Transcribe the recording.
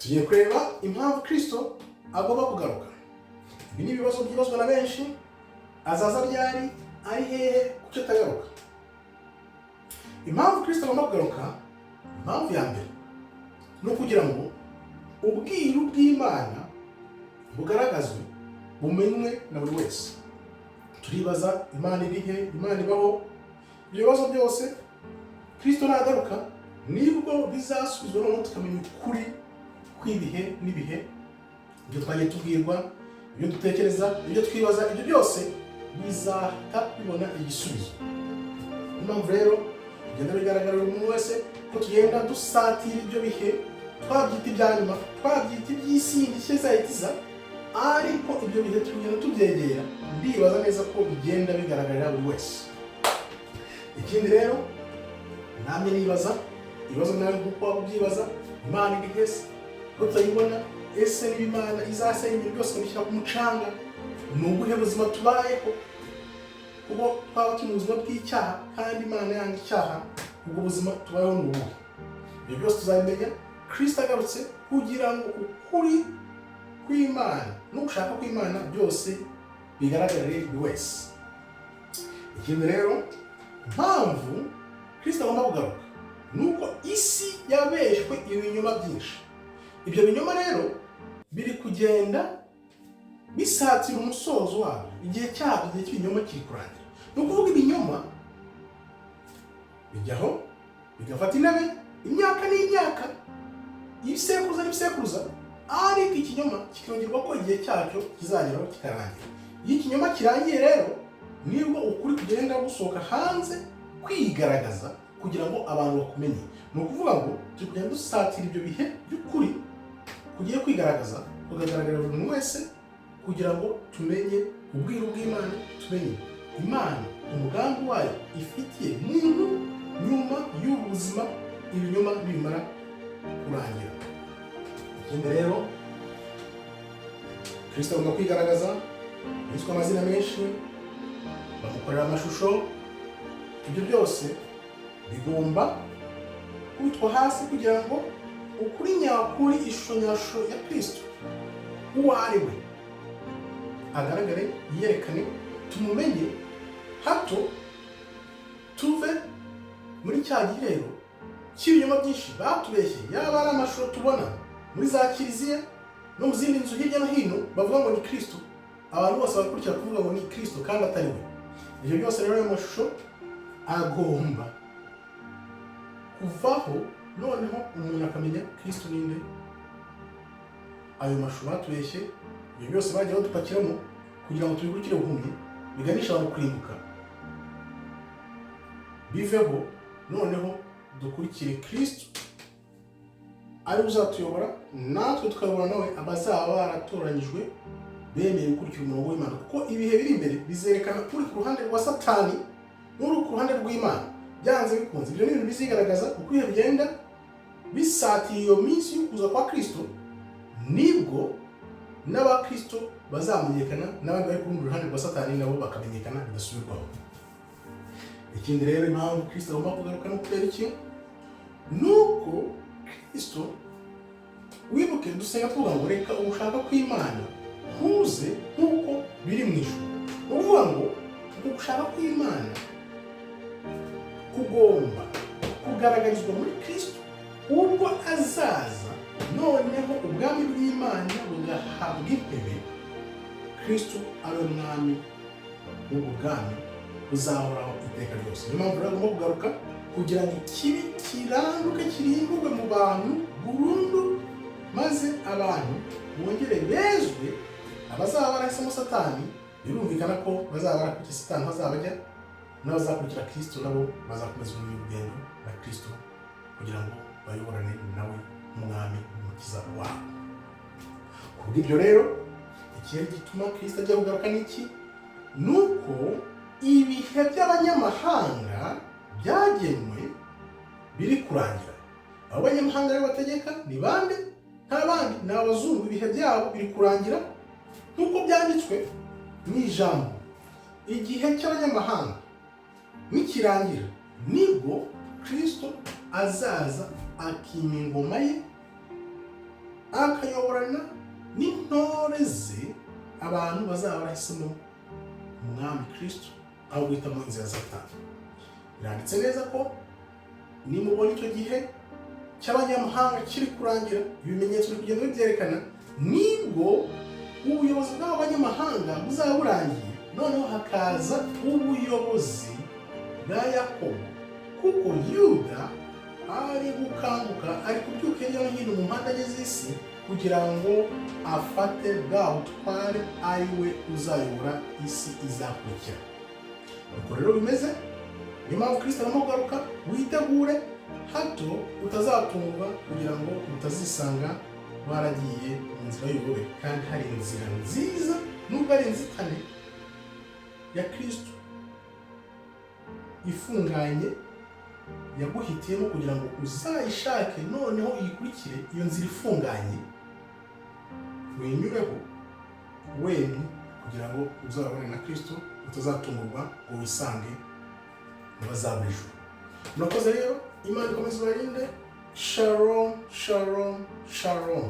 tugiye kureba impamvu Kristo agomba kugaruka. Ibi ni ibibazo byibazwa na benshi. Azaza ryari? Ari hehe? Kuki atagaruka? Impamvu Kristo agomba kugaruka, impamvu ya mbere no kugira ngo ubwiru bw'Imana bugaragazwe, bumenywe na buri wese. Turibaza, Imana iri he? Imana ibaho? Ibyo bibazo byose Kristo nagaruka nibwo bizasubizwa, noneho tukamenya ukuri kw'ibihe n'ibihe. Ibyo twagiye tubwirwa, ibyo dutekereza, ibyo twibaza, ibyo byose bizahita bibona igisubizo. Impamvu rero bigenda bigaragarira umuntu wese ko tugenda dusatira ibyo bihe, twabyita ibya nyuma, twabyita iby'isi ishyize, ariko ibyo bihe tugenda tubyegera. Ndibaza neza ko bigenda bigaragarira buri wese. Ikindi rero namwe nibaza ibibazo nawe nk'uko waba ubyibaza, Imana iri hese ko tutayibona? Ese niba Imana izasenya ibintu byose ikabishyira ku mucanga, ni ubuhe buzima tubayeho? Kuko twaba turi mu buzima bw'icyaha kandi Imana yanga icyaha, ubwo buzima tubayeho ni ubuhe? Ibyo byose tuzabimenya Kristo agarutse, kugira ngo ukuri kw'Imana no gushaka kw'Imana byose bigaragarire buri wese. Ikindi rero impamvu Kristo agomba kugaruka nuko isi yabeshwe ibinyoma byinshi. Ibyo binyoma rero biri kugenda bisatira umusozo wabo. Igihe cyabyo, igihe cy'ibinyoma kiri kurangira. Ni ukuvuga ibinyoma bijyaho bigafata intebe imyaka n'imyaka, ibisekuruza n'ibisekuruza, ariko ikinyoma kikiyongerwa ko igihe cyacyo kizageraho kikarangira. Iyo ikinyoma kirangiye rero nibwo ukuri kugenda gusohoka hanze kwigaragaza, kugira ngo abantu bakumenye. Ni ukuvuga ngo turi kugenda dusatira ibyo bihe by'ukuri kugiye kwigaragaza, kugaragarira buri muntu wese, kugira ngo tumenye ubwiru bw'Imana, tumenye Imana umugambi wayo ifitiye muntu nyuma y'ubuzima ibinyoma bimara kurangira. Ikindi rero Kristo agomba kwigaragaza, yitwa amazina menshi, bamukorera amashusho. Ibyo byose bigomba kubitwa hasi kugira ngo ukuri nyakuri, ishusho nyashusho ya Kristo uwo ari we agaragare, yerekane, tumumenye, hato tuve muri cya gihero cy'ibinyoma byinshi batubeshye. Yaba ari amashusho tubona muri za kiliziya no mu zindi nzu hirya no hino bavuga ngo ni Kristo, abantu bose bakurikira kuvuga ngo ni Kristo kandi atari we. Ibyo byose rero ayo mashusho agomba kuvaho, noneho umuntu akamenya Kristo ninde. Ayo mashusho batubeshye, ibyo byose bagiye badupakiramo kugira ngo tubikurikire buhumye, biganisha abantu kurimbuka, biveho, noneho dukurikire Kristo ari uzatuyobora, natwe tukabona nawe abazaba baratoranyijwe bemeye gukurikira umurongo w'Imana. Kuko ibihe biri imbere bizerekana uri ku ruhande rwa satani n'uri ku ruhande rw'Imana, byanze bikunze. Ibyo ni ibintu bizigaragaza uko ibihe bigenda bisatira iyo minsi yo kuza kwa Kristo, nibwo n'abakristo bazamenyekana, n'abandi bari ku rundi ruhande rwa satani nabo bakamenyekana bidasubirwaho. Ikindi rero impamvu Kristo agomba kugaruka no kubera iki? Nuko Kristo, wibuke dusenga tuvuga ngo reka ugushaka kw'Imana kuze nk'uko biri mu ijuru. Ni ukuvuga ngo ugushaka kw'Imana kugomba kugaragarizwa muri Kristo ubwo azaza, noneho ubwami bw'Imana bugahabwa intebe. Kristo ari umwami w'ubwo bwami buzahoraho iteka ryose. Niyo mpamvu rero agomba kugaruka kugira ngo ikibi kiranduke, kirimburwe mu bantu burundu, maze abantu bongere bezwe. Abazaba barahisemo satani birumvikana ko bazaba barakurikira satani bazabajya, n'abazakurikira Kristo nabo bazakomeza urugendo na Kristo kugira ngo bayoborane nawe nk'umwami n'umukiza wabo. Kubw'ibyo rero ikihe gituma Kristo ajya kugaruka n'iki? Nuko ibihe by'abanyamahanga byagenwe biri kurangira. Abo banyamahanga rero bategeka ni bande? Nta bandi, ni abazungu. Ibihe byabo biri kurangira nk'uko byanditswe mu Ijambo. Igihe cy'abanyamahanga nikirangira, nibwo Kristo azaza akima ingoma ye akayoborana n'intore ze abantu bazaba barahisemo umwami Kristo aho guhitamo inzira za satani. Biranditse neza ko nimubona icyo gihe cy'abanyamahanga kiri kurangira, ibimenyetso biri kugenda bibyerekana, nibwo ubuyobozi bw'abo banyamahanga buzaba burangiye, noneho hakaza ubuyobozi bwa Yakobo, kuko Yuda ari gukanguka, ari kubyuka hirya no hino mu mpande z'isi kugira ngo afate bwa butware ari we uzayobora isi izakurikira. Nuko rero bimeze, niyo mpamvu Kristo arimo kugaruka, witegure hato utazatungwa kugira ngo utazisanga waragiye mu nzira y'ubuyobe, kandi hari inzira nziza nubwo ari inzitane ya Kristo ifunganye yaguhitiyemo kugira ngo uzayishake, noneho uyikurikire iyo nzira ifunganye, winyureho wemye kugira ngo uzabone na Kristo, utazatungurwa ngo wisange mu bazaba ijuru. Murakoze rero, Imana ikomeze ibarinde. Shalom, shalom, shalom.